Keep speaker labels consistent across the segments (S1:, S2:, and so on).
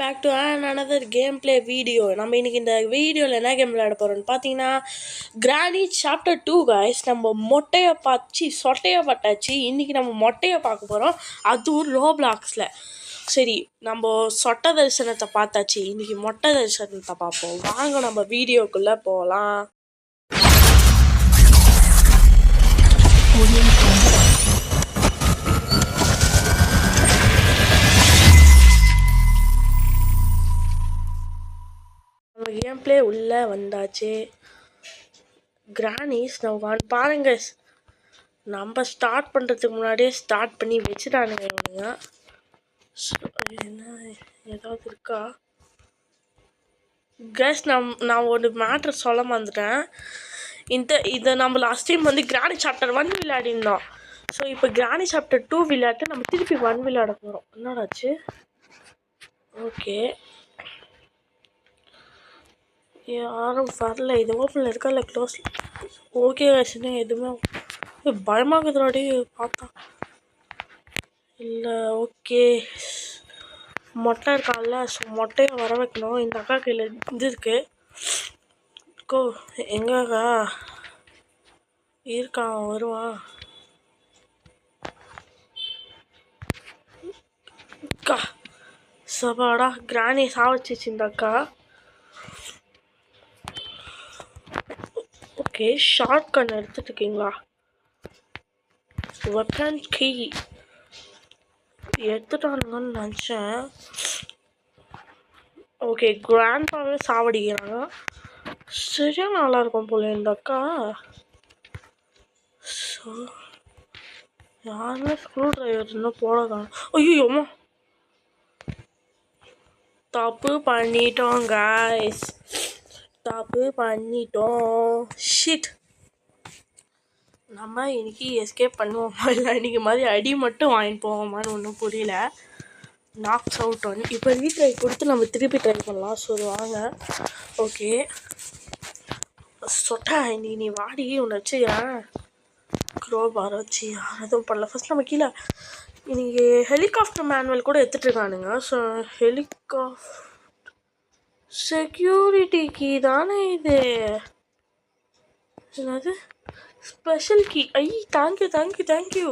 S1: Back to another game play video. நம்ம இன்னைக்கு இந்த வீடியோவில் என்ன கேம் விளையாட போகிறோம்னு பார்த்தீங்கன்னா கிரானி சாப்டர் 2 guys. நம்ம சொட்டையை பார்த்தாச்சு. இன்றைக்கி நம்ம மொட்டையை பார்க்க போகிறோம், அதுவும் ரோப்ளாக்ஸில். சரி, நம்ம சொட்டை தரிசனத்தை பார்த்தாச்சு, இன்றைக்கி மொட்டை தரிசனத்தை பார்ப்போம். வாங்க நம்ம வீடியோக்குள்ளே போகலாம். கேம் பிளே உள்ளே வந்தாச்சு. கிரானிஸ் நான் பாருங்க, நம்ம ஸ்டார்ட் பண்ணுறதுக்கு முன்னாடியே ஸ்டார்ட் பண்ணி வச்சுட்டானுங்க இவனுங்க. என்ன ஏதாவது இருக்கா கேஸ்? நான் ஒரு மேட்ரு சொல்ல மறந்துட்டேன். இதை நம்ம லாஸ்ட் டைம் கிரானி சாப்டர் 1 விளையாடிருந்தோம். ஸோ இப்போ கிரானி சாப்டர் 2 விளையாட்டு நம்ம திருப்பி 1 விளையாட போகிறோம். என்னடாச்சு? ஓகே, யாரும் வரல. இது ஓப்பனில் இருக்கா இல்லை க்ளோஸ்? ஓகே வச்சுன்னு எதுவுமே பயமாகுதுடாடி பார்த்தா. இல்லை, ஓகே. மொட்டை இருக்கான்ல, ஸோ மொட்டையை வர வைக்கணும். இந்த அக்கா கையில் இது இருக்கு. கோ எங்கக்கா இருக்கான்? வருவான். அக்கா சபாடா, கிராணி சாவச்சிச்சு இந்த அக்கா. ஓகே, ஷார்ட் கன் எடுத்துட்டு இருக்கீங்களா? வெப்பன் கீ எடுத்துட்டானுங்கன்னு நினச்சேன். ஓகே, கிராண்ட்பாவே சாவடிக்கிறாங்க. சரியா நல்லா இருக்கும் போல இந்த அக்கா. ஸோ யாருமே ஸ்க்ரூ டிரைவர் இன்னும் போடலாம். ஐயோம்மா, தப்பு பண்ணிட்டோம் காய்ஸ், தப்பு பண்ணிட்டோம். ஷிட். நம்ம இன்னைக்கு எஸ்கேப் பண்ணுவோமா இல்லை இன்னைக்கு மாதிரி அடி மட்டும் வாங்கிட்டு போவோமான்னு ஒன்றும் புரியல. Knocks out one. இப்போ ரீட்ரை கொடுத்து நம்ம திருப்பி ட்ரை பண்ணலாம். ஸோ வாங்க. ஓகே சொட்டா, இன்னைக்கு நீ வாடி ஒன்று வச்சுக்கிறேன். க்ரோபார் வச்சு எதுவும் பண்ணல. ஃபஸ்ட் நம்ம கீழே இன்னைக்கு ஹெலிகாப்டர் மேனுவல் கூட எடுத்துகிட்ருக்கானுங்க. ஸோ செக்யூரிட்டி கீ தானே இது? என்னது special key? Thank you.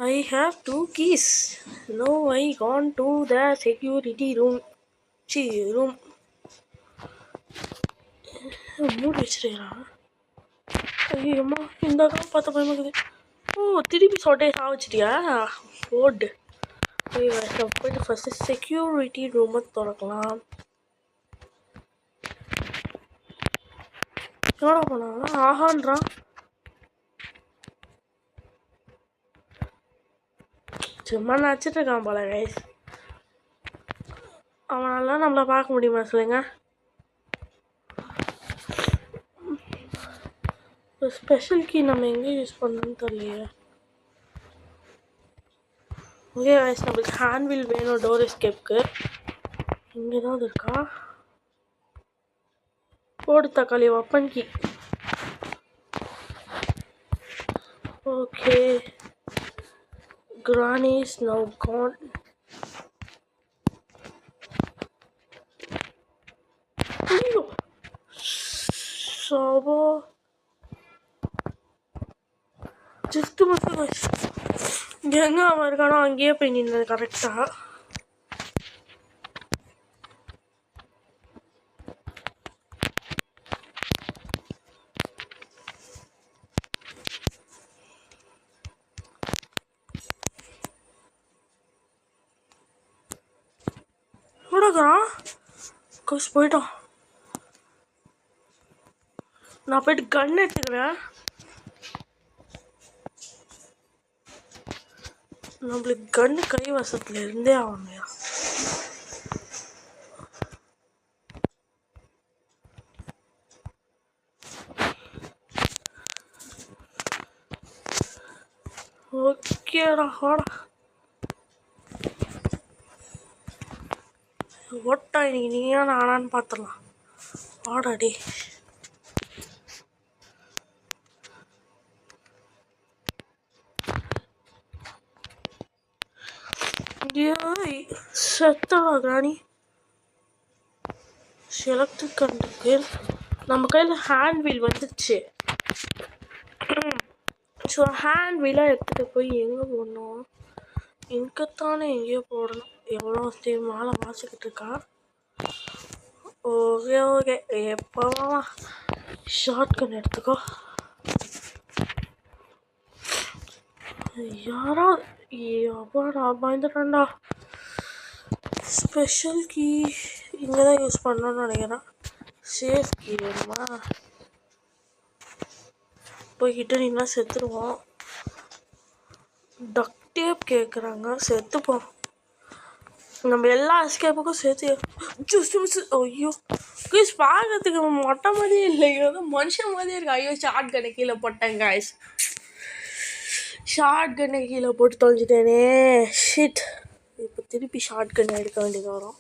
S1: I have 2 keys. Now I gone to the security room. மூடி வச்சுருக்கிறான். ஐயோம்மா, இந்த அக்கா பார்த்த பயமாக்குது. ஓ, திருப்பி சொட்டையை சாவச்சிட்டியா? ஓடு. போயிட்டு ஃபஸ்ட்டு செக்யூரிட்டி ரூமை திறக்கலாம். என்னடா பண்ணாங்க? ஆஹான்றான். சும்மா நடிச்சிட்டு இருக்கான் போல கைஸ். அவனால நம்மளை பார்க்க முடியுமா சொல்லுங்க? ஸ்பெஷல் கீ நம்ம எங்கே யூஸ் பண்ணணும்னு தெரியலையே. ஓகே கைஸ், நம்மளுக்கு ஹேண்ட்வில் வேணும் டோர் எஸ்கேப்க்கு. இங்கே ஏதாவது இருக்கா? போடு தக்காளி, weapon key. Okay, Granny is now gone. Sabo just miss. எங்கே அவன் இருக்கானோ அங்கேயே போய் நின்று கரெக்டாக. போயிட்டோம். நான் போயிட்டு கன் எடுத்துக்கிறேன். நம்மளுக்கு கன்னு கைவசத்துல இருந்தே ஆகணுயா. ஓகேடா, வாடா. ஓட்டா இன்னைக்கு நீயா நானான்னு பார்த்துடலாம். வாடாடி. செத்தடா கிராணி. எலக்ட்ரிக் கரண்ட்டுக்கு நம்ம கையில் ஹேண்ட் வீல் வந்துடுச்சு. ஸோ ஹேண்ட் வீலாக எடுத்துகிட்டு போய் எங்கே போடணும்? இங்கத்தானே எங்கேயோ போடணும். எவ்வளோ மாலை வாசிக்கிட்டு இருக்கா. ஓகே ஓகே, எப்போவா ஷார்ட் கன் எடுத்துக்கோ. யாராவது எவ்வளோ பயந்துட்டா. ஸ்பெஷல் கீ இங்கே தான் யூஸ் பண்ணணும்னு நினைக்கிறேன். சேஃப் கீ வேணுமா? போய்கிட்ட நீங்களா செத்துருவோம். டக் டேப் கேட்குறாங்க, செத்துப்போம். நம்ம எல்லா எஸ்கேப்புக்கும் சேர்த்து ஐயோ கைஸ் பார்க்கறதுக்கு மொட்டை மாதிரியே இல்லை, மனுஷன் மாதிரியே இருக்கு. ஐயோ ஷார்ட் கண்ணை கீழே போட்டேன் கைஸ். ஷார்ட் கண்ணை கீழே போட்டு தொலைஞ்சிட்டேனே. ஷிட். இப்போ திருப்பி ஷார்ட் கண்ணை எடுக்க வேண்டியது வரும்.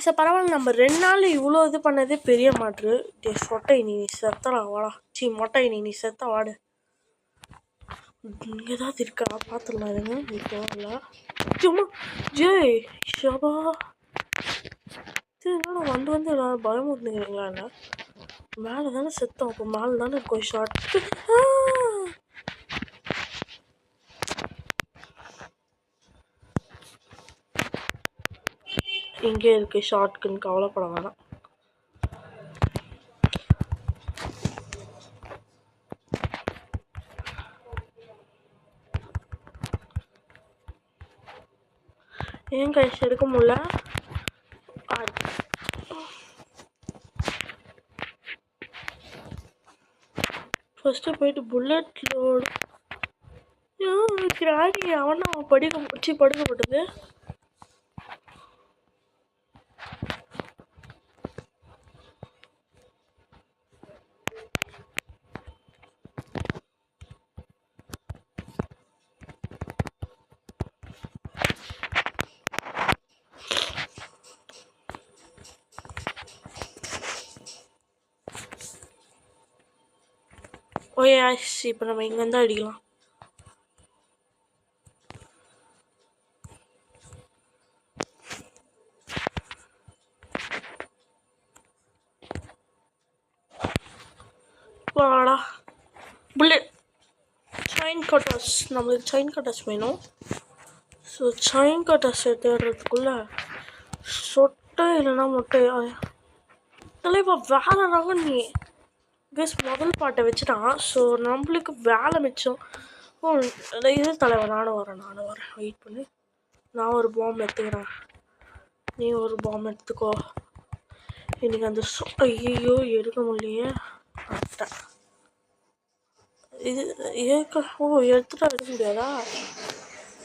S1: சார் பரவாயில்ல, நம்ம 2 நாள் இவ்வளோ இது பண்ணதே பெரிய மாற்று. சொட்டை நீ செத்தலாம் வாடா. மொட்டை நீ செத்த வாடு. இங்கே ஏதாவது இருக்கா பார்த்துடலாம். இருங்க, நீ போகல சும்மா ஜெய் ஷபா. என்னடா வந்து எல்லாரும் பயமுறுத்துங்கிறீங்களா? என்ன மேலே தானே செத்தோம், அப்போ மேலே தானே இருக்கும் ஷார்ட். இங்கே இருக்கு ஷார்ட்கன், கவலைப்பட வேணாம். ஏன் கைஸ் எடுக்க முடியல? ஃபஸ்ட்டு போயிட்டு புல்லட் லோடு. கிராணி அவன் படுக்கப்பட்டது. ஓயே ஆஷ், இப்போ நம்ம இங்கேருந்து அடிக்கலாம். வாடா புல்லட். செயின் கட்டர்ஸ், நம்மளுக்கு செயின் கட்டர்ஸ் வேணும். ஸோ செயின் கட்டர்ஸ் தேடுறதுக்குள்ள சொட்டை இல்லைன்னா மொட்டையா தலைவா வேலை ரகம் நீ. கேஸ் முதல் பாட்டை வச்சுட்டான். ஸோ நம்மளுக்கு வேலை மிச்சம். இது தலைவன், நானும் வரேன். வெயிட் பண்ணு, நான் ஒரு பாம்பு எடுத்துக்கிறேன், நீ ஒரு பாம்பு எடுத்துக்கோ. இன்னைக்கு அந்த ஐயோ எடுக்க முடியலையே. இது எடுத்துட்டா எடுக்க முடியாதா?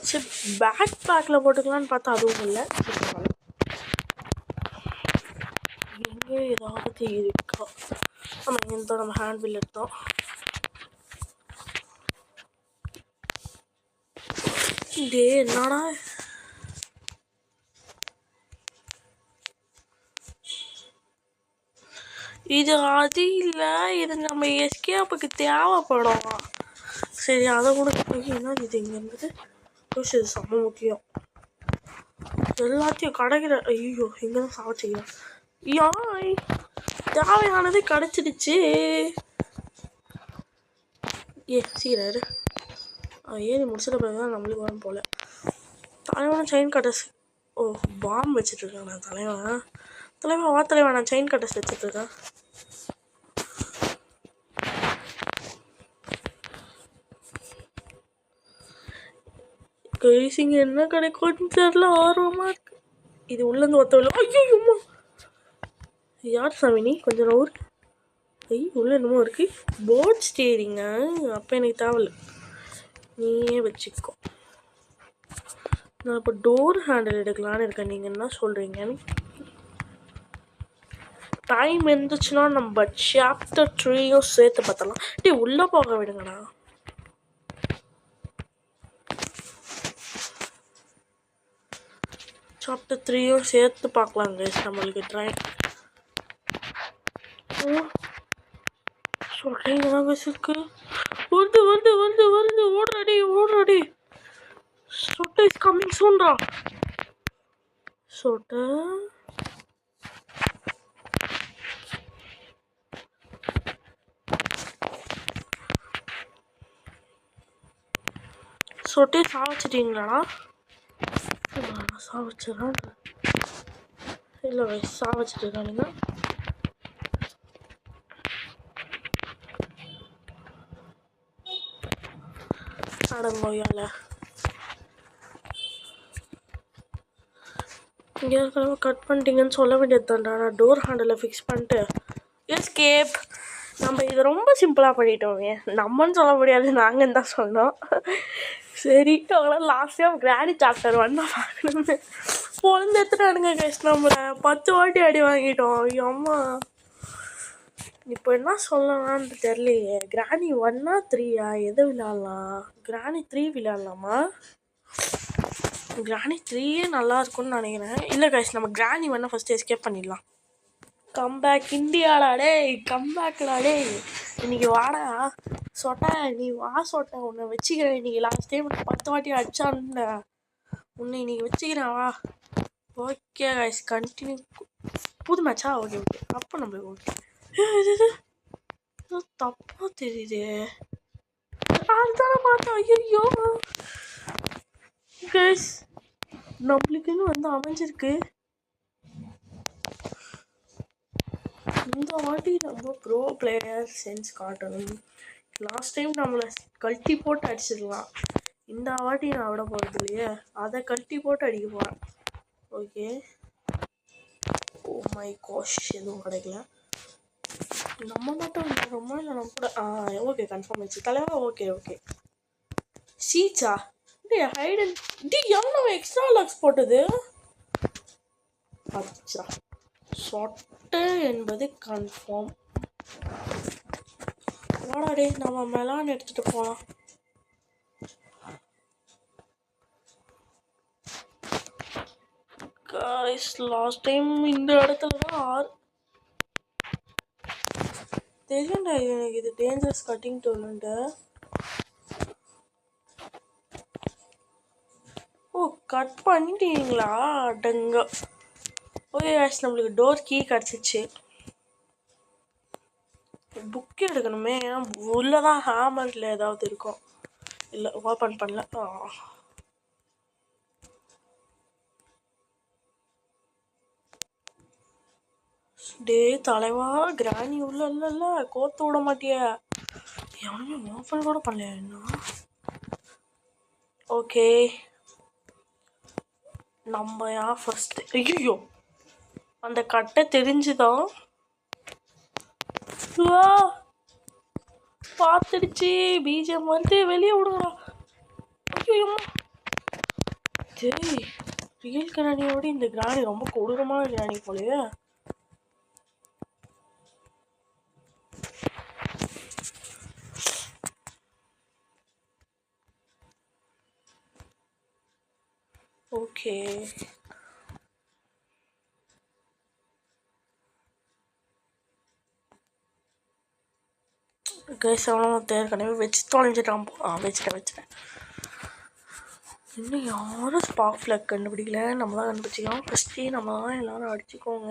S1: சரி, பேக்கில் போட்டுக்கலான்னு பார்த்தா அதுவும் இல்லை. எங்கே ஏதாவது இருக்கா? நம்ம இங்கே நம்ம ஹேண்ட் பில் எடுத்தோம். டே என்னடா இது? அது இல்லை, இது நம்ம எஸ்கேப்புக்கு தேவைப்படும். சரி, அதை கூட என்ன இது இங்கே இருந்தது? இது செம்ம முக்கியம். எல்லாத்தையும் கிடைக்கிற ஐயோ இங்கே தான் சாவச்சிக்கிறேன். யாய் தேவையானது கிடச்சிடுச்சு. சீராரு ஏறி முடிச்சிட பிறகு தான் நம்மளுக்கு வரும் போல். தலைவன் செயின் கட்டர்ஸ். பாம்பு வச்சுட்ருக்கேன் நான். தலைவன் வா தலைவன், நான் செயின் கட்டர்ஸ் வச்சுட்ருக்கேன். கைசிங்க என்ன கிடைக்கும்னு தெரியல, ஆர்வமாக இருக்கு. இது உள்ளேருந்து ஒருத்தவள்ள. ஐயோம்மா, யார் சாமி நீ? கொஞ்சம் நூறு. உள்ள என்னமோ இருக்கு. போர்ட் ஸ்டேரிங்க. அப்போ எனக்கு தேவையில்ல, நீயே வச்சுக்கோ. நான் இப்போ டோர் ஹேண்டில் எடுக்கலான்னு இருக்கேன். நீங்கள் என்ன சொல்கிறீங்க? டைம் இருந்துச்சுன்னா நம்ம சாப்டர் 3யும் சேர்த்து பார்த்தலாம். உள்ளே போக விடுங்கண்ணா. சாப்டர் 3யும் சேர்த்து பார்க்கலாங்க. நம்மளுக்கு ட்ரைன் சொல்றீங்களாங்க இருக்கு. வருது ஓடுறாடி. சொட்டை இஸ் கம்மிங் சூன்டா. சொட்டு சொட்டே சாவச்சிட்டீங்களாடா? சாவச்சிடலாம் இல்லை சாவச்சிட்டுருக்கானுங்க. அடங்கோயால இங்கே இருக்கிறவங்க கட் பண்ணிட்டீங்கன்னு சொல்ல வேண்டியது தான்டா. நான் டோர் ஹேண்டில் ஃபிக்ஸ் பண்ணிட்டு எஸ்கேப். நம்ம இதை ரொம்ப சிம்பிளாக பண்ணிட்டோமே. நம்மன்னு சொல்ல முடியாது, நாங்கன்னு தான் சொன்னோம். சரி அவங்கள லாஸ்ட் டைம் கிராணி சாப்டர் 1 பார்க்கணும்னு பொழுது எடுத்துட்டானுங்க கைஸ். நம்மளை 10 வாட்டி அடி வாங்கிட்டோம். அம்மா இப்போ என்ன சொல்லலான்னு தெரியலையே. கிராணி 1ஆ 3ஆ எதை விளையாடலாம்? கிராணி 3 விளையாடலாமா? கிராணி 3ஏ நல்லா இருக்கும்னு நினைக்கிறேன். இல்லை கைஸ், நம்ம கிராணி 1 ஃபஸ்ட்டு எஸ்கேப் பண்ணிடலாம். கம்பேக் இந்தியாடா டேய், கம்பேக்டா டேய். இன்னைக்கு வாடா சொட்டை, நீ வா சொட்டை, உன்னை வச்சுக்கிறேன். இன்னைக்கு லாஸ்ட் டைம் 10 வாட்டி அடிச்சான்னு உன்னை இன்னைக்கு வச்சுக்கிறேன் வா. Okay guys, continue. புது மேட்சா? ஓகே ஓகே, அப்போ நம்மளுக்கு ஓகே. இது தப்பா தெரியுது. அதுதானே பார்த்தேன். ஐயோ கைஸ், நம்மளுக்குன்னு வந்து அமைஞ்சிருக்கு. இந்த வாட்டி நம்ம ப்ரோ பிளேயர் சென்ஸ் காட்டணும். லாஸ்ட் டைம் நம்மளை கழட்டி போட்டு அடிச்சிடலாம். இந்த வாட்டி நான் விட போகிறது இல்லையே, அதை கழட்டி போட்டு அடிக்க போகிறேன். ஓகே. ஓ மை கோஷ், எதுவும் கிடைக்கல. நம்ம மட்டும் ரொம்ப இல்லை நம்ம கூட. ஓகே கன்ஃபார்ம் ஆச்சு தலைவா. Okay okay. சீச்சா டே ஹைடன் டி எவ்வளோ எக்ஸ்ட்ரா லாக்ஸ் போட்டது. அச்சா சொட்டு என்பது கன்ஃபார்ம். வாடாடே நம்ம மெலான் எடுத்துகிட்டு போகலாம். காய்ஸ் லாஸ்ட் டைம் இந்த இடத்துல தான் தெரியும்டா எனக்கு இது டேஞ்சரஸ் கட்டிங் டூல்ன்ட்டு. ஓ கட் பண்ணிட்டீங்களா? டங்க. ஓகே காய்ஸ், நம்மளுக்கு டோர் கீ கிடச்சிச்சு. புக்கு எடுக்கணுமே, ஏன்னா உள்ளதான் ஹேமரில் ஏதாவது இருக்கும். இல்லை ஓப்பன் பண்ணல. டே தலைவா, கிராணி உள்ள இல்லைல்ல, கோத்து விட மாட்டிய. எவனுமே ஓப்பன் கூட பண்ணல இன்னும். ஓகே நம்ம ஏன் ஃபர்ஸ்ட். ஐயோ அந்த கட்டை தெரிஞ்சுதான் பார்த்துடுச்சு. பிஜிஎம் வந்து வெளியே விடுங்களா. ஐயோ சரி, ரியல் கிராணியோட இந்த கிராணி ரொம்ப கொடூரமான கிராணி போலயே. ஓகே கைஸ், அவ்வளோ ஏற்கனவே வச்சு தொலைஞ்சிட்டான். வச்சுட்டேன். இன்னும் யாரும் ஸ்பார்க் ஃப்ளக் கண்டுபிடிக்கல. நம்ம தான் கண்டுபிடிச்சிக்கலாம். ஃபஸ்ட்டே நம்ம தான் எல்லோரும் அடிச்சுக்கோங்க.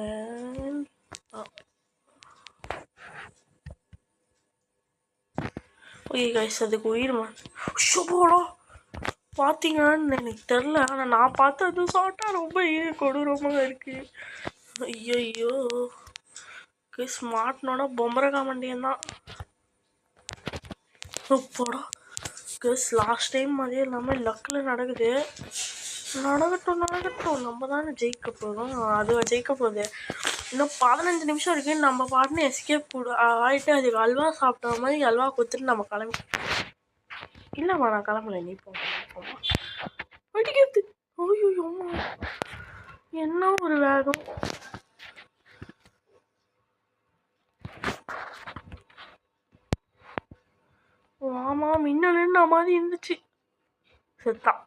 S1: ஓகே கைஸ், அதுக்கு உயிர்மா ஷோபோடா பார்த்தீங்கன்னு எனக்கு தெரில. ஆனால் நான் பார்த்து அது சாப்பிட்டா ரொம்ப கொடூரமாக இருக்குது. ஐயோ ஸ்மார்ட்னோட பொம்பரை காமண்டியன் தான். போடா கைஸ், லாஸ்ட் டைம் மாதிரியே இல்லாமல் லக்கில் நடக்குது. நடக்கட்டும். நம்ம தானே ஜெயிக்க போகிறோம். அது ஜெயிக்க போகுது. இன்னும் 15 நிமிஷம் இருக்குது. நம்ம பாட்டுன்னு எஸ்கேப் ஆகிட்டு அதுக்கு அல்வா சாப்பிட்ட மாதிரி அல்வா கொடுத்துட்டு நம்ம கிளம்பி. இல்லைம்மா நான் கிளம்பல, நீ போமா அடிக்கிறது. ஐயோ என்ன ஒரு வேகம். ஆமாம், மின்னல் என்ன மாதிரி இருந்துச்சு. செத்தான்.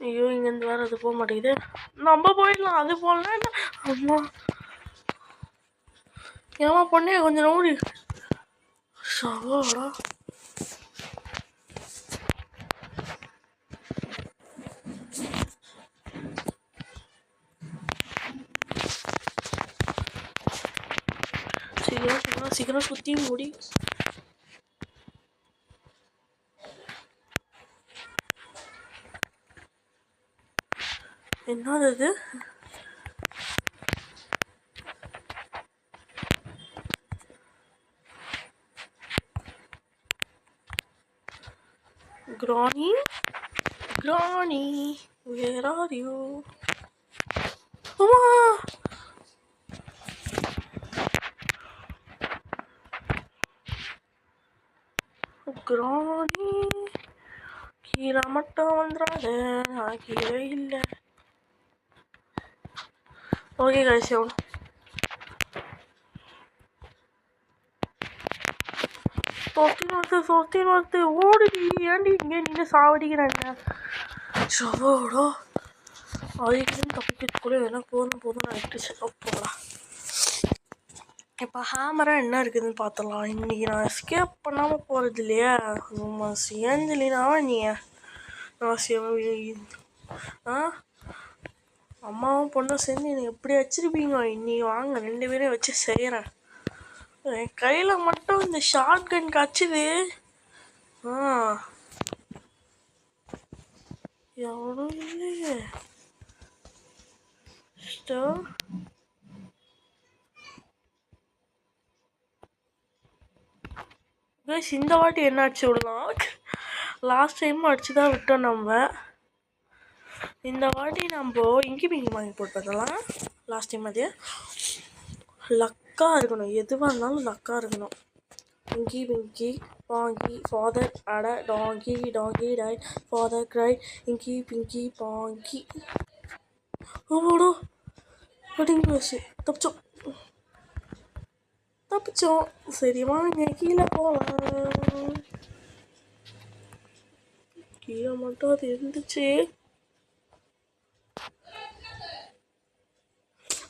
S1: ஐயோ இங்கேருந்து வேறு அது போக மாட்டேங்குது. நம்ம போயிடலாம். அது போகலாம். அம்மா ஏமா பொண்ணே கொஞ்சம் நோடி. சவாடா சீக்கிரம் சுற்றி முடி. என்னது இது? Granny? Granny, where are you? அம்மா! Granny, கீழே மட்டும் வந்துடாத, நான் கீழே இல்லை. ஓகே guys, எவ்வளோ சொத்தி வருது ஓடிடி. ஏன்டி இங்கே நின்று சாவடிக்கிறாங்க? சவோடோ அதுக்கு தப்பிக்கிறதுக்குள்ளே எனக்கு போதும் ஆகிடுச்சு. போகலாம். இப்போ ஹேமராக என்ன இருக்குதுன்னு பார்த்துடலாம். இன்றைக்கி நான் எஸ்கேப் பண்ணாமல் போகிறது இல்லையா? ஏஞ்சலினாவா நீ? அம்மாவும் பொண்ணும் சேர்ந்து என்னை எப்படி வச்சிருப்பீங்க? இன்னைக்கு வாங்க 2 பேரையும் வச்சு செய்கிறேன். என் கையில் மட்டும் இந்த ஷார்ட் கன் கச்சுது. எவ்வளோ இல்லையே. இந்த வாட்டி என்ன அடிச்சு விடலாம்? லாஸ்ட் டைமும் அடிச்சு தான் விட்டோம் நம்ம. இந்த வாட்டி நம்ம இங்கி பிங்கி வாங்கி போட்டு பார்த்தலாம். லாஸ்ட் டைம் அதே லக்காக இருக்கணும். எதுவாக இருந்தாலும் லக்காக இருக்கணும். இங்கி பிங்கி பாங்கி ஃபாதர் அட டாங்கி டாங்கி டை ஃபாதர் க்ரை இங்கி பிங்கி பாங்கி. ஓடோ அப்படிங்க வச்சு தப்பிச்சோம். சரி வாங்க கீழே போகலாம். கீழே மட்டும் அது இருந்துச்சு.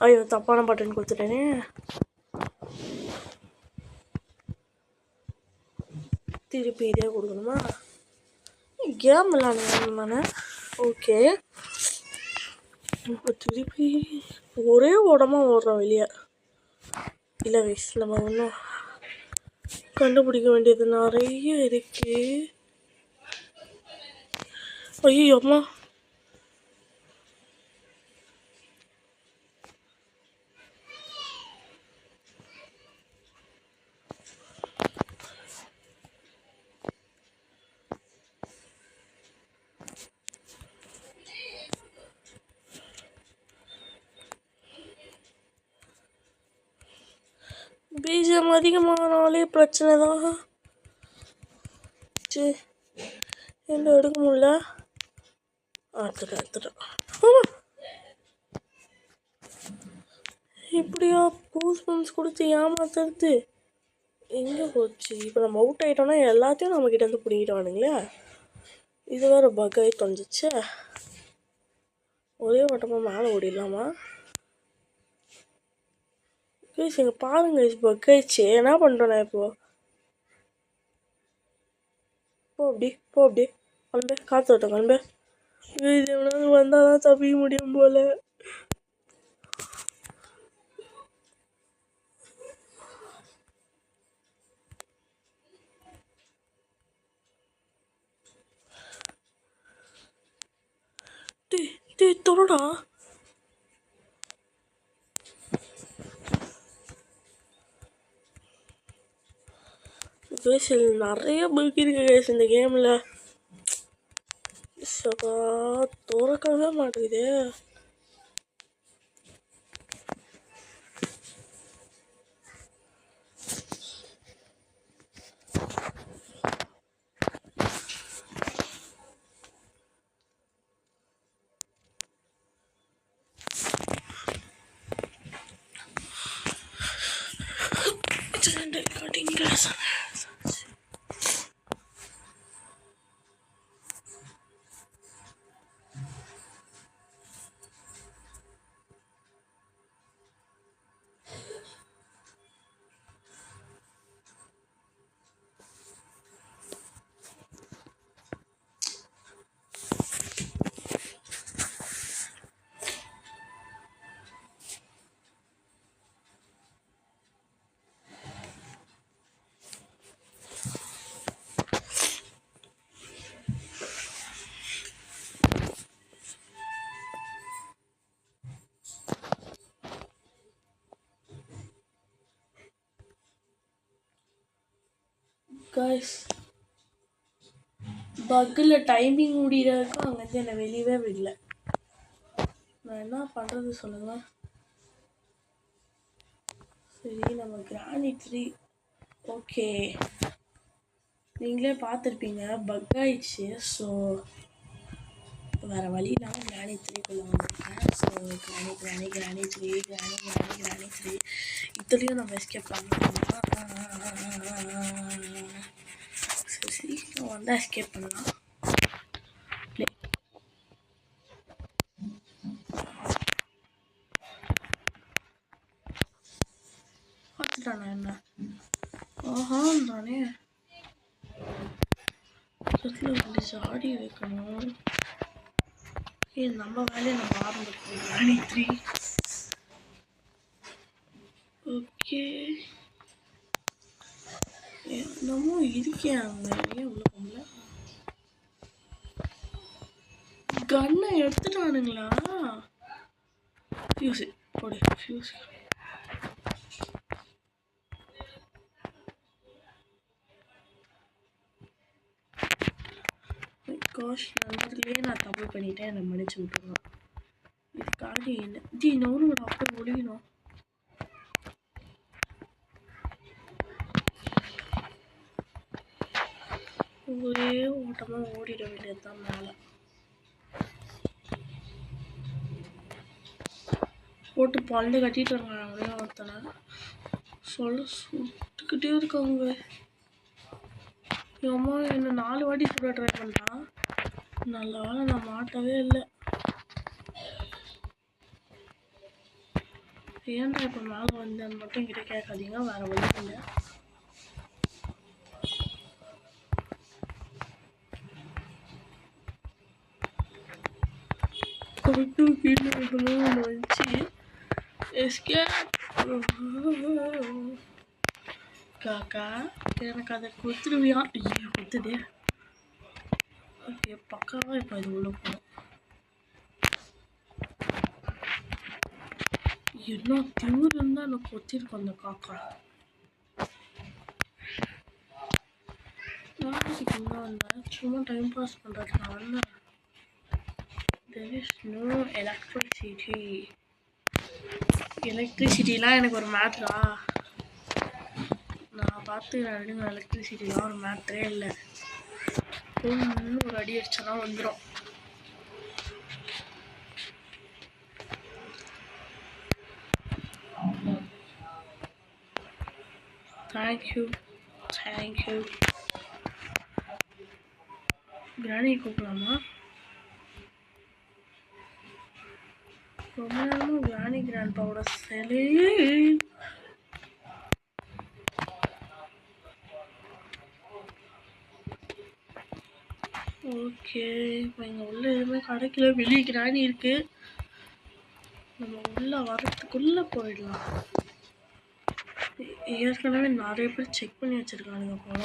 S1: ஐயோ தப்பான பட்டன் கொடுத்துட்டேனே. திருப்பி இதே கொடுக்கணுமா? கேம் விளாடுவேன் நான். ஓகே இப்போ திருப்பி ஒரே ஓடமா ஓடுறோம் வெளியே. இல்லை வயசு நம்ம ஒன்றும் கண்டுபிடிக்க வேண்டியது நிறைய இருக்கு. ஐயோ அம்மா பீஜம் அதிகமானாலே பிரச்சனை தான். சரி என்ன எடுக்க முடியல. எடுத்துட்டேன். இப்படியா பூஸ்பம்ஸ் கொடுத்து ஏமாத்துறது? எங்கே போச்சு? இப்போ நம்ம அவுட் ஆகிட்டோன்னா எல்லாத்தையும் நம்மக்கிட்ட வந்து பிடிக்கிட்டானுங்களே. இது வேறு பக் ஆகி தொலைஞ்சிச்சு. ஒரே வட்டமாக மேலே ஓடிடலாமா? கைஸ் இங்கே பாருங்க கைஸ், பக் ஆயிடுச்சு. என்ன பண்ணுறேன் நான் இப்போ? போ அப்படி கிளம்பு, காற்று விட்டேன் கிளம்பு. இது எவனாவது வந்தால் தான் தப்பிக்க முடியும் போல. தொடடா. நிறைய பக் இருக்கு கேஸ் இந்த கேமில். திறக்கவே மாட்டேங்குது. காய்ஸ் பக்கில் டைமிங் முடிகிறதுக்கும் அங்கேருந்து என்னை வெளியவே விடல. நான் என்ன பண்ணுறது சொல்லுங்கள். சரி நம்ம கிராணி 3 ஓகே நீங்களே பார்த்துருப்பீங்க பக் ஆயிடுச்சு. ஸோ வேறு வழி இல்லாமல் கிராணி 3குள்ளே வந்துருக்கேன். ஸோ கிராணி 3 இதுலேயும் நம்ம எஸ்கேப் பண்ணலாம். சரி நம்ம வந்தால் எஸ்கேப் பண்ணலாம். பார்த்துட்டானா என்ன தானே கொஞ்சம் சாடி வைக்கணும். நம்ம வேலையை நம்ம ஆரம்பிப்போம். கிராணி 3 ஓகே என்னமோ இருக்கேன் அங்கே ஏன் உள்ள போகல. கன்னை எடுத்துட்டானுங்களா? ஃபியூஸு போடு ஃபியூஸ். கோஷ் நண்பர்களே நான் தப்பு பண்ணிட்டேன், என்னை மன்னிச்சு விட்டுருங்க. இதுக்காக என்ன இன்னொரு அப்போ ஒழியணும். ஒரே ஓட்டமாக ஓடிட வேண்டியது தான் மேலே. போட்டு பல்லு கட்டிட்டு இருக்காங்க அப்படியே ஒருத்தனை சுட்டுக்கிட்டே இருக்காங்க. அம்மா என்ன 4 வாட்டி சுட ட்ரை பண்ணிட்டான். நல்ல வேலை நான் மாட்டவே இல்லை. ஏன்டா இப்போ மேலே வந்தேன்னு மட்டும் கிட்ட கேட்காதீங்க, வேறு வழி இல்லை. கொட்டு கீழே வந்துச்சு எஸ்கேப். காக்கா எனக்கு அதை கொடுத்துருவியா? ஐயோ கொடுத்துதே. ஓகே பக்காவாக இப்போ இது உள்ள போகணும். என்ன திமிர் இருந்தால் எனக்கு கொத்திருக்கோம் அந்த காக்கா. நாளைக்கு இங்கே வந்தேன் சும்மா டைம் பாஸ் பண்ணுறதுக்கு நான் வந்தேன். There is no electricity. எலக்ட்ரிசிட்டிலாம் எனக்கு ஒரு மேட்ரா? நான் பார்த்துக்கிறேன் விடுங்க. எலக்ட்ரிசிட்டிலாம் ஒரு மேட்ரே இல்லை. இன்னும் ஒரு அடி அடிச்சனா வந்துடும். தேங்க்யூ கிராணி கூப்பிடலாமா? ரொம்ப நேரமும் கிராணி கிராண்ட்பாவோட சிலையே. ஓகே இப்போ இங்கே உள்ள எதுவுமே கிடைக்கல. வெளியே கிராணி இருக்கு. நம்ம உள்ள வரத்துக்குள்ளே போயிடலாம். ஏற்கனவே நிறைய பேர் செக் பண்ணி வச்சிருக்கானுங்க போல.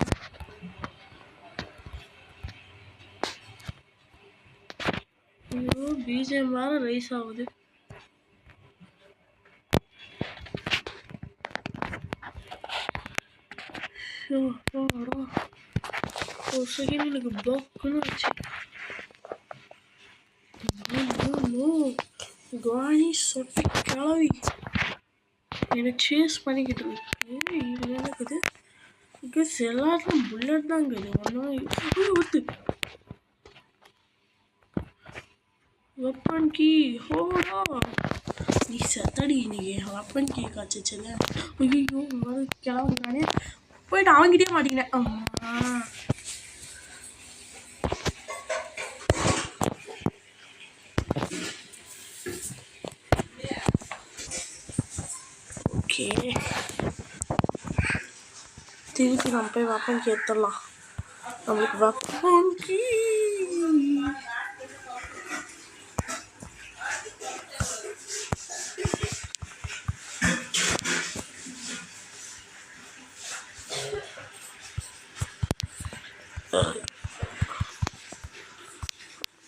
S1: ஐயோ பிஜிஎம் வேற ரைஸ் ஆகுது. ஒரு செகண்ட் எனக்கு பக்குன்னு வச்சு. காணி சொட்டி கிளவி என்னை சேஸ் பண்ணிக்கிட்டு இருக்கு. இது எனக்குது பிகாஸ் எல்லாருக்கும் புல்லட் தான் இருக்குது. ஒன்றும் ஊத்து வெப்பன் கீ ஹோடா நீ செத்தடி. இன்னைக்கு வெப்பன் கீ காய்ச்சிச்சுல. ஐயோ கிளம்புறானே போயிட்டு அவங்கிட்டே மாட்டிக்கினேன். அம்மா ஓகே திருப்பி நம்ம போய் வெப்பன் கீ எடுத்துடலாம். நம்மளுக்கு வெப்பன் கீ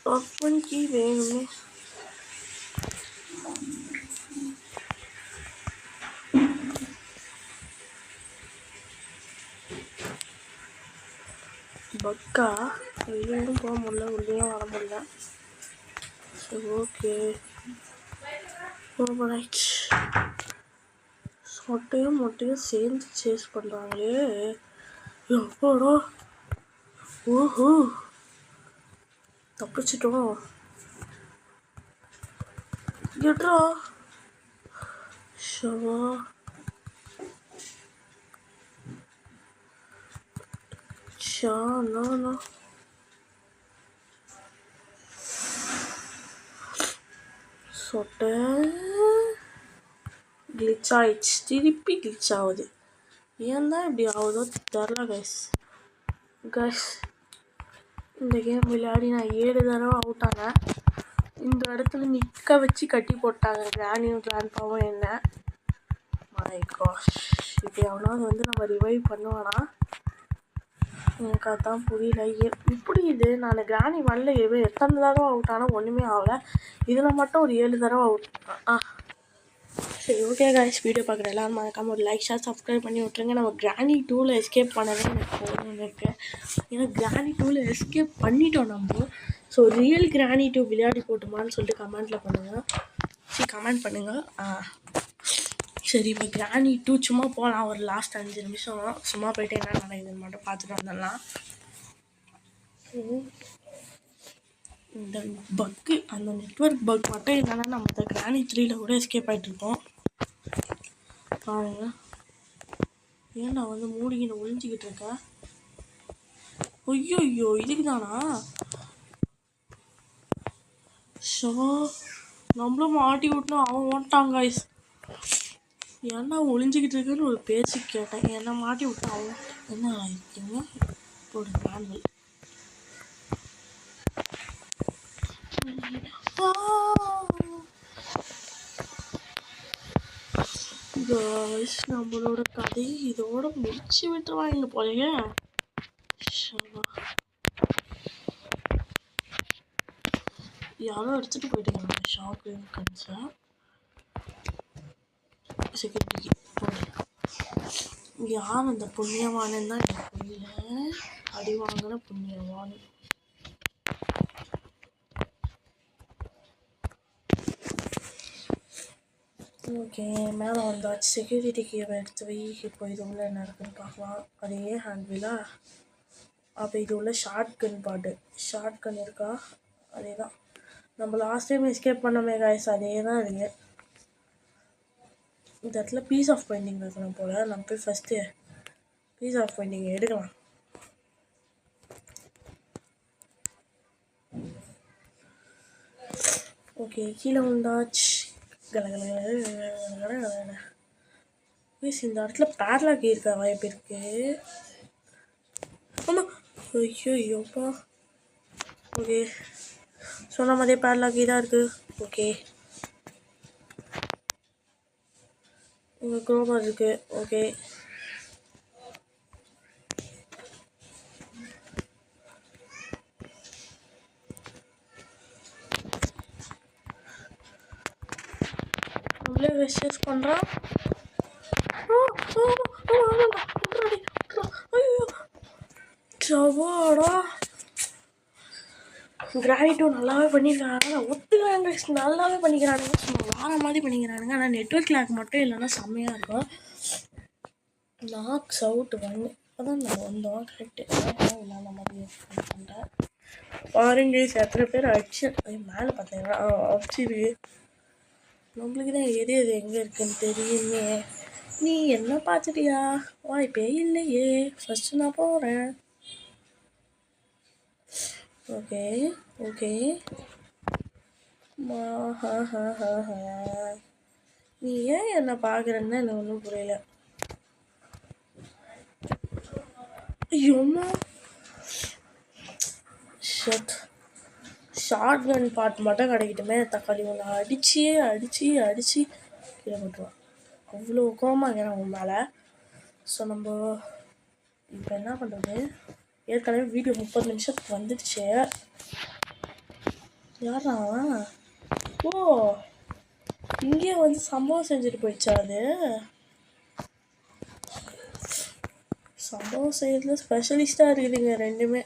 S1: வெப்பன் கீ வேணுமே. பக்கா வெளியும் போக முடியல, உள்ளேயும் வர முடியல. சரி ஓகே ரைட். சொட்டையும் மொட்டையும் சேர்ந்து சேஸ் பண்ணுறாங்களே எப்படா. ஓஹோ தப்பிச்சிட்டோம். எட்ரா ஷவா ஷா நோ சொட்டை கிளிச் ஆயிடுச்சு. திருப்பி கிளிச் ஆகுது. ஏன் தான் இப்படி ஆகுதோ தெரில கைஸ். இந்த கேம் விளையாடி நான் 7 தடவை அவுட் ஆனேன். இந்த இடத்துல நிற்க வச்சு கட்டி போட்டாங்க கிராணியும் கிராண்ட்பாவும் என்ன. மை காஷ், இப்போ எவனாவது வந்து நம்ம ரிவைவ் பண்ணுவானா? எனக்கு அதான் புரியல. இப்படி இது நான் கிராணி வரல எத்தனை தடவை அவுட் ஆனால் ஒன்றுமே ஆகலை. இதில் மட்டும் ஒரு 7 தடவை அவுட். சரி ஓகே கைஸ், வீடியோ பார்க்குற எல்லாரும் மறக்காமல் ஒரு லைக் ஷேர் சப்ஸ்கிரைப் பண்ணி விட்ருங்க. நம்ம கிராணி 2ல் எஸ்கேப் பண்ணவே எனக்கு போகணுன்னு இருக்குது. ஏன்னா கிராணி 2ல் எஸ்கேப் பண்ணிட்டோம் நம்ம. ஸோ ரியல் கிராணி 2 விளையாடி போட்டுமான்னு சொல்லிட்டு கமெண்ட் பண்ணுங்கள். சரி இப்போ கிராணி 2 சும்மா போகலாம். ஒரு லாஸ்ட் 5 நிமிஷம் சும்மா போய்ட்டு என்ன நடக்குதுன்னு மட்டும் பார்த்துட்டு வந்துடலாம். இந்த பக்கு, அந்த நெட்வொர்க் பக் மட்டும் இல்லைன்னா நம்ம இந்த கிராணி 3ல் கூட எஸ்கேப் ஆகிட்ருக்கோம். பாருங்க, ஏன் நான் வந்து மூடிக்கிட்டு ஒழிஞ்சிக்கிட்டு இருக்கேன். ஐயோ இதுக்கு தானா? ஷோ நம்மளும் மாட்டி விட்டோம். அவன் ஓட்டாங்க கைஸ். ஏன்னா ஒளிஞ்சிக்கிட்டு இருக்குன்னு ஒரு பேச்சு கேட்டேன். என்ன மாட்டி விட்டான் அவன். என்ன ஆகிருக்கீங்க ஒரு மேனுவல். கைஸ் நம்மளோட கதையை இதோட முடிச்சு விட்டுருவாங்க போலயே. யாரோ எடுத்துட்டு போயிட்டுருக்காங்க ஷாப்பு கன்ஸை. செக்யூரிட்டிக்கு யார் அந்த புண்ணியவானன்னு தான் எனக்கு புரியல. அடி வாங்கின புண்ணியவான். ஓகே மேலே வந்தாச்சு. செக்யூரிட்டி கீவை எடுத்து வை. இப்போ இது உள்ள என்ன இருக்குன்னு பார்க்கலாம். அதே ஹேண்ட்விலா? அப்போ இது உள்ள ஷார்ட் கன் இருக்கா? அதே தான் நம்ம லாஸ்ட் டைம் எஸ்கேப் பண்ணோமே கைஸ், அதே தான் இருக்கு. இந்த இடத்துல பீஸ் ஆஃப் பெயிண்டிங் இருக்கணும் போல். நம்ம போய் ஃபஸ்ட்டு பீஸ் ஆஃப் பெயிண்டிங் எடுக்கலாம். ஓகே கீழே வந்தாச்சு. மீஸ் இந்த இடத்துல பேர்லாக் இருக்க வாய்ப்பு இருக்கு. ஆமாம் ஐயோப்பா. ஓகே சொன்ன மாதிரியே பேர்லாக் தான் இருக்குது. ஓகே இங்கே குரோமர் இருக்குது. ஓகே நம்மளே வெஸ்டேஸ் பண்ணுறான். ஐயோ சவாடா. கிராணி 2 நல்லாவே பண்ணியிருக்காங்க. நான் ஒத்துக்கிறாங்க, நல்லாவே பண்ணிக்கிறானுங்க. வேறு மாதிரி பண்ணிக்கிறானுங்க. ஆனால் நெட்வொர்க் லேக் மட்டும் இல்லைன்னா செம்மையாக இருக்கும். நாக்ஸ் அவுட் 1 அதான் நம்ம வந்தோம். கரெக்டு இல்லாத மாதிரி பண்ணுறேன். பாருங்க எத்தனை பேர் அடிச்சு மேலே பார்த்தீங்கன்னா அடிச்சிருக்கு. நம்மளுக்கு தான் எது எங்கே இருக்குன்னு தெரியுமே. நீ என்ன பார்த்துட்டியா? வாய்ப்பே இல்லையே. ஃபஸ்ட்டு நான் போகிறேன். ஓகே நீ ஏன் என்ன பார்க்குறேன்னு எனக்கு ஒன்றும் புரியல. ஐயோம்மா ஷார்ட் கன் பார்ட் மட்டும் கிடைக்கட்டுமே. தக்காளி ஒன்று அடித்து கீழே போட்டுருவான். அவ்வளோ கோவமாக அவன் மேலே. ஸோ நம்ம இப்போ என்ன பண்ணுறது? ஏற்கனவே வீடியோ 30 நிமிஷத்துக்கு வந்துடுச்சு. யாரா? ஓ இங்கே வந்து சம்பவம் செஞ்சுட்டு போயிடுச்சா? அது சம்பவம் செய்யறதுல ஸ்பெஷலிஸ்டாக இருக்குதுங்க ரெண்டுமே.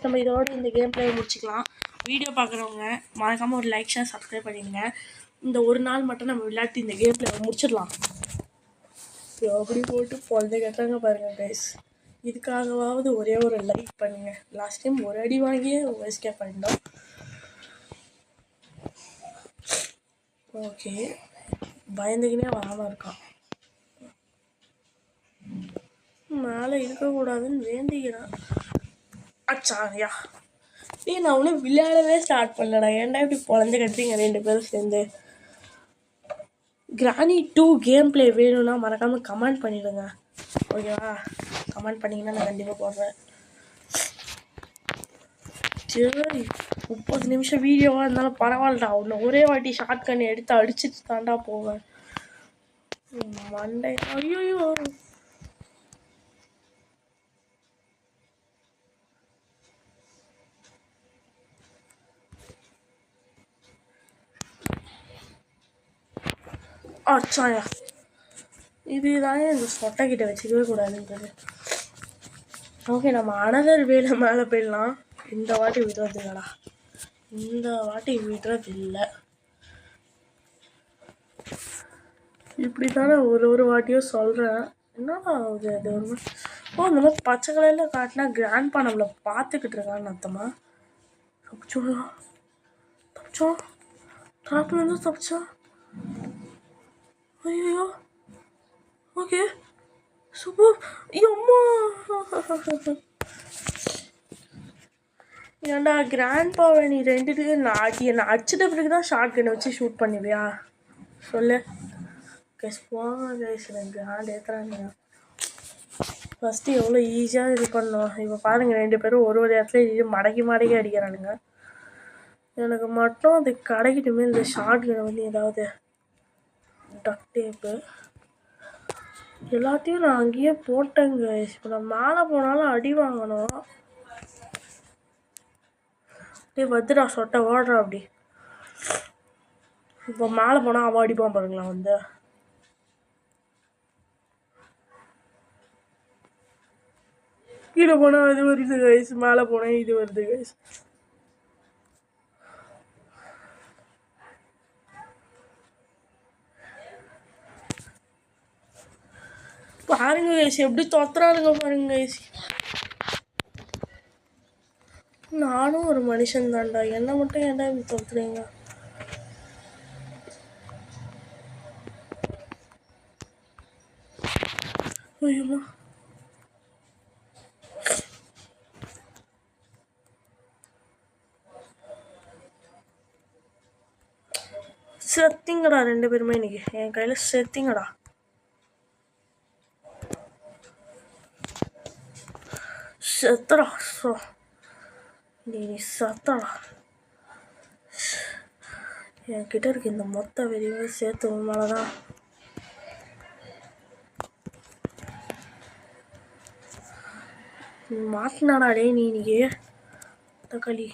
S1: நம்ம இதோட இந்த கேம் பிளே முடிச்சுக்கலாம். வீடியோ பார்க்குறவங்க மறக்காமல் ஒரு லைக் ஷேர் சப்ஸ்கிரைப் பண்ணிடுங்க. இந்த ஒரு நாள் மட்டும் நம்ம விளையாட்டு இந்த கேம் பிளே முடிச்சிடலாம். அப்படி போட்டு பொழுது கட்டுறாங்க பாருங்கள் கைஸ். இதுக்காகவாவது ஒரே ஒரு லைக் பண்ணுங்க. லாஸ்ட் டைம் ஒரு அடி வாங்கியே எஸ்கேப் பண்ணிட்டோம். ஓகே, பயந்துக்கினே வராமல் இருக்கான். மேலே இருக்கக்கூடாதுன்னு வேண்டிக்கிறான். அச்சாரியா நான் ஒன்றும் விளையாடவே ஸ்டார்ட் பண்ணலடா. ஏன்டா இப்படி பொழந்து கட்டுறீங்க 2 பேரும் சேர்ந்து? கிரானி 2 கேம் பிளே வேணும்னா மறக்காமல் கமெண்ட் பண்ணிவிடுங்க. ஓகேவா? கமெண்ட் பண்ணிங்கன்னா நான் கண்டிப்பாக போடுறேன். சரி, 30 நிமிஷம் வீடியோவாக இருந்தாலும் பரவாயில்லடா. ஒரே வாட்டி ஷார்ட் கன் எடுத்து அடிச்சுட்டு தாண்டா போவேன். மண்டை ஐயோ. அச்சாயா, இதுதான் இந்த சொட்டைக்கிட்ட வச்சுக்கவே கூடாதுன்றது. ஓகே, நம்ம அனதர் வேலை மேலே போயிடலாம். இந்த வாட்டி விடுறது இல்லைடா. இந்த வாட்டி விடுறது இல்லை. இப்படி தானே ஒரு வாட்டியும் சொல்கிறேன். என்னடா ஆகுது அது? ஒரு இந்த மாதிரி பச்சை கலரில் காட்டினா கிராண்ட்பா நம்மளை பார்த்துக்கிட்டு இருக்கான்னு அர்த்தமா? தப்பிச்சோம் ட்ராப்லேருந்து தப்பிச்சோம். ஐயோ, ஓகே சூப்பர். அம்மா, ஏன்டா கிராண்ட்பாவை நீ 2 என்னை அடிச்சிட்ட பிறகு தான் ஷார்ட் கன்னை வச்சு ஷூட் பண்ணுவியா? சொல்லு கைஸ். போங்க கைஸ், எனக்கு கிராண்ட் ஏற்றுறாங்க. ஃபஸ்ட்டு எவ்வளோ ஈஸியாக இது பண்ணோம். இப்போ பாருங்கள், 2 பேரும் ஒரு இடத்துல இது மடக்கி அடிக்கிறானுங்க. எனக்கு மட்டும் அது கிடைக்கட்டுமே இந்த ஷார்ட் கன்னை வந்து. ஏதாவது டக் டேப்பு எல்லாத்தையும் நான் அங்கேயே போட்டேங்க. இப்போ நான் மேலே போனாலும் அடி வாங்கணும். வந்துடா சொட்டை ஓடுறா அப்படி. இப்போ மேலே போனால் அவன் அடிப்பான் பாருங்களா வந்து. கீழே போனால் அது வருது கைஸ், மேலே போனால் இது வருது கைஸ். பாருங்க கைஸ், எப்படி தொத்துறானுங்க பாருங்க கைஸ். நானும் ஒரு மனுஷன் தான்டா, என்ன மட்டும் ஏன்டா இப்படி தொத்துறீங்க? ஐயோமா, செத்திங்கடா 2 பேருமே இன்னைக்கு என் கையில் செத்திங்கடா. செத்தடா நீ சத்தடா. என்கிட்ட இருக்கு இந்த மொத்த வெளியே சேர்த்து மேலதான். மாட்டினாடா டே நீ இன்னைக்கு தக்காளி.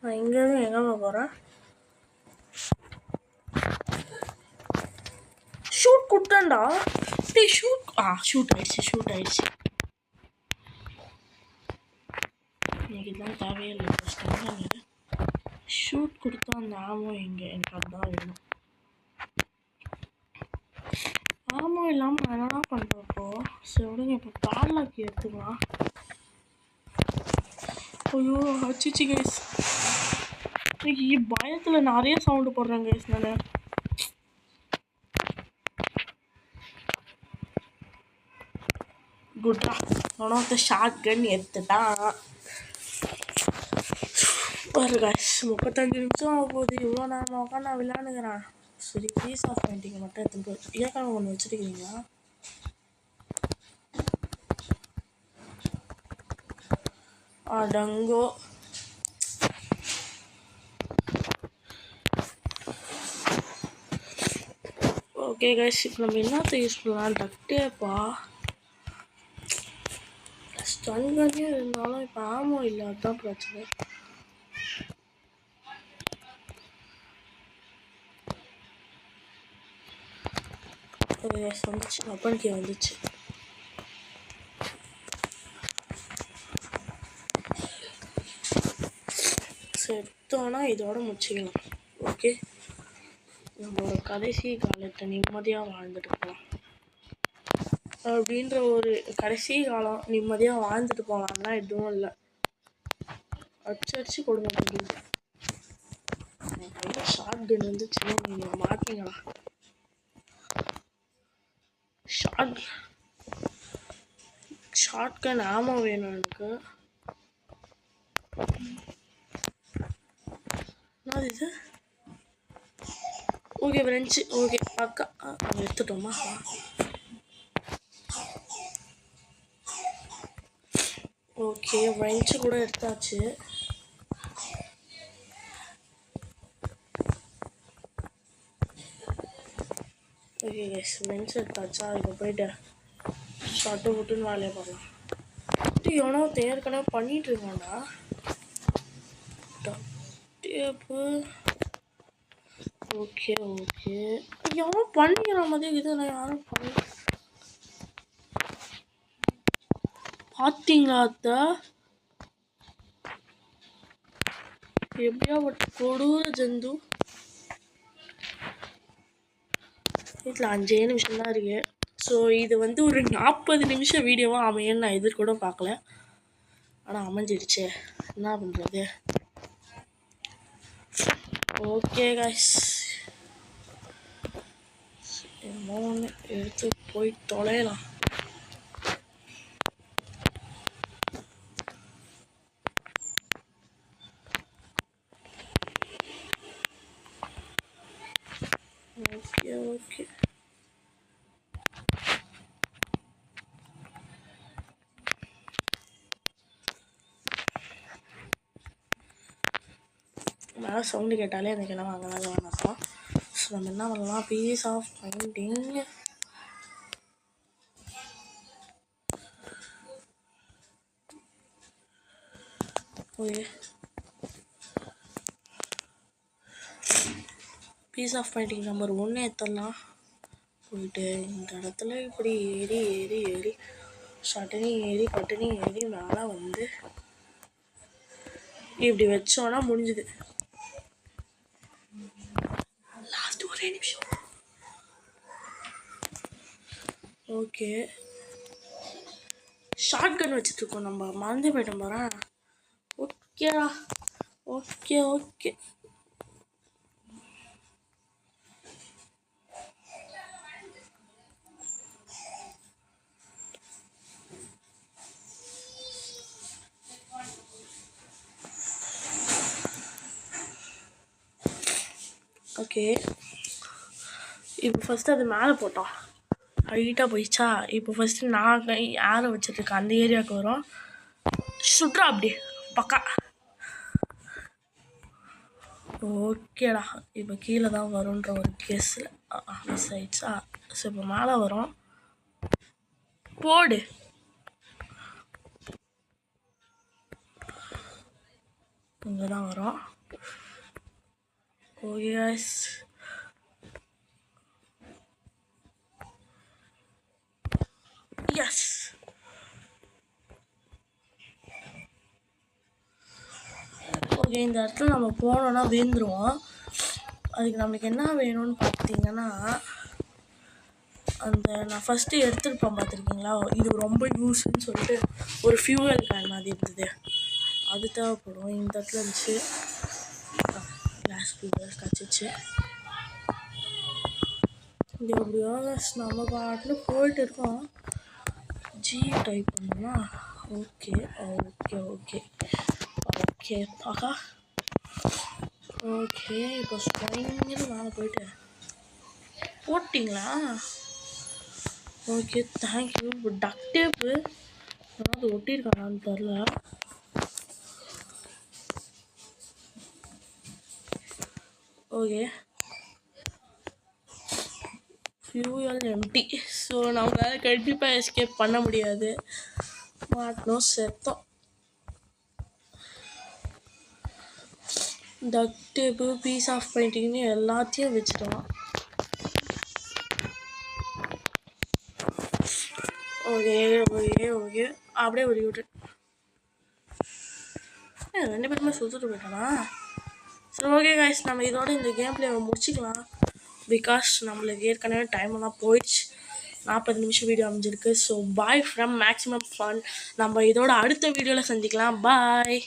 S1: நான் இங்கேருந்து எங்கேம்மா போகிறேன்? ஷூட் கொடுத்தேன்டா. டே ஷூட் ஆயிடுச்சு. எனக்கு இதெல்லாம் தேவையே இல்லை. ஃபஸ்ட்டு ஷூட் கொடுத்தா அந்த ஆமோ எங்கே? எனக்கு அதுதான் வேணும். ஆமோ இல்லாமல் நான் என்னடா பண்ணுறப்போ? சரி விடுங்க, இப்போ பேட்லாக் எடுத்துக்கலாம். ஐயோ அச்சிச்சு கைஸ், இன்னைக்கு பயத்தில் நிறைய சவுண்டு போடுறேன் கைஸ். நான் குட்ரா ஒன் ஷார்ட் கன் எடுத்துட்டான் பாரு கைஸ். 35 நிமிஷம் ஆக போகுது. இவ்வளோ நேரம் உட்காந்து நான் விளையாடுங்கிறேன். சரி, பீஸ் ஆஃப் பெயிண்டிங்கை மட்டும் எடுத்துன்னு போய் ஏற்கனவே ஒன்று வச்சுருக்கீங்களா? அடங்கோ. ஓகே கைஸ், இப்போ நம்ம என்னத்தை யூஸ் பண்ணலாம்? டக்டேப்பா. ஸ்டன் கன்னே இருந்தாலும் இப்போ ஆமோ இல்லை, அதுதான் பிரச்சனை. வந்துச்சு, அப்பனுக்கே வந்துச்சு. செத்தோன்னா இதோட முடிச்சிக்கலாம். ஓகே, நம்மளோட கடைசி காலத்தை நிம்மதியாக வாழ்ந்துட்டு போகலாம் அப்படின்ற ஒரு கடைசி காலம் நிம்மதியாக வாழ்ந்துட்டு போகலாம்னா எதுவும் இல்லை. அடிச்சு கொடுங்க முடியுது. என் கையில் ஷார்ட் கன் வந்துச்சுன்னா நீங்கள் மாட்டீங்களா? ஷார்ட் கன் ஆமா வேணும் எனக்கு. என்னது இது? ஓகே ஃப்ரெண்ட்ஸு, ஓகே அக்கா எடுத்துட்டோமா? ஓகே ஃப்ரெண்ட்ஸு கூட எடுத்தாச்சு. ஓகே எஸ் ஃப்ரெண்ட்ஸ் எடுத்தாச்சா? இப்போ போயிட்டு ஷார்ட்டு விட்டுன்னு வேலையை பார்க்கலாம். எவனோ ஏற்கனவே பண்ணிட்டு இருக்கான்டா டேப்பு. ஓகே ஓகே, எவனோ பண்ணிக்கிற மாதிரி இது. நான் யாரும் பண்ணி பார்த்தீங்களா? அத்தை எப்படியா ஒரு கொடூர ஜந்து. வீட்டில் 5 நிமிஷம் தான் இருக்கு. ஸோ இது வந்து ஒரு 40 நிமிஷம் வீடியோவாக அமையன்னு நான் எதிர்கூட பார்க்கல. ஆனால் அமைஞ்சிடுச்சே, என்ன பண்ணுறது? ஓகே கைஸ், என்னோன்னு எடுத்து போய் தொலையலாம். ஓகே ஓகே, மேலே சவுண்டு கேட்டாலே எனக்கு என்ன வாங்கினாங்க வேணாம். ஸோ நம்ம என்ன பண்ணலாம்? Piece of minding. Okay, piece of minding number 1 எடுத்துடலாம். போயிட்டு இந்த இடத்துல இப்படி ஏறி ஏறி ஏறி சட்டனி ஏறி பட்டனி ஏறி மேலே வந்து இப்படி வச்சோன்னா முடிஞ்சுது. லாஸ்ட் ஒரே நிமிஷம். ஓகே, ஷார்ட் கன் வச்சுட்ருக்கோம் நம்ம, மறந்து போயிட்டோம் போகிறேன். ஓகேடா, ஓகே ஓகே. ஓகே, இப்போ ஃபஸ்ட்டு அது மேலே போட்டோம், ஹைட்டாக போயிடுச்சா? இப்போ ஃபஸ்ட்டு நான் யாரை வச்சுட்ருக்கேன் அந்த ஏரியாவுக்கு வரும். சுட்றா அப்படி பக்கா. ஓகேடா, இப்போ கீழே தான் வரும்ன்ற ஒரு கெஸ்ஸில் மிஸ் ஆயிடுச்சா? ஸோ இப்போ மேலே வரும், போடு. இங்கே தான் வரும். Okay guys, S. ஓகே, இந்த இடத்துல நம்ம போனோன்னா வீழ்ந்துருவோம். அதுக்கு நம்மளுக்கு என்ன வேணும்னு பார்த்தீங்கன்னா, அந்த நான் ஃபஸ்ட்டு எடுத்துருப்பேன் பார்த்துருக்கீங்களா, இது ரொம்ப யூஸ்ன்னு சொல்லிட்டு ஒரு ஃபியூவல் கேன் மாதிரி இருந்தது, அது தேவைப்படும். இந்த இடத்துல இருந்துச்சு, கிளாஸ் ஃபியூவல் கிடச்சிச்சு. இது எப்படியோ நம்ம பாட்டில் போயிட்டு இருக்கோம். ஜி டைப் பண்ணணுமா? ஓகே ஓகே ஓகே ஓகே பாக்கா. ஓகே, இப்போ ஸ்ட்ரைங்கில் மேலே போயிட்டு போட்டிங்களா? Okay thank you. இப்போ டக் டேப்பு ஏதாவது ஒட்டியிருக்கானான்னு தெரில. Okay, fuel empty. ஸோ நம்மளால் கண்டிப்பாக எஸ்கேப் பண்ண முடியாது. மாட்டணும், செத்தோம். டக் டேப்பு, பீஸ் ஆஃப் பெயிண்டிங்னு எல்லாத்தையும் வச்சுட்டோம். ஓகே ஓகே ஓகே அப்படியே ஒரு விட்டு ரெண்டு பேருமே சுற்றுட்டு போயிட்டானா. சரி ஓகே கைஸ், நம்ம இதோட இந்த கேம் பிளேவை முடிச்சிக்கலாம். பிகாஸ் நம்மளுக்கு ஏற்கனவே டைம் எல்லாம் போயிடுச்சு. 40 நிமிஷம் வீடியோ அமைஞ்சிருக்கு. So bye from maximum fun. நம்ம இதோட அடுத்த வீடியோவில் சந்திக்கலாம். பாய்.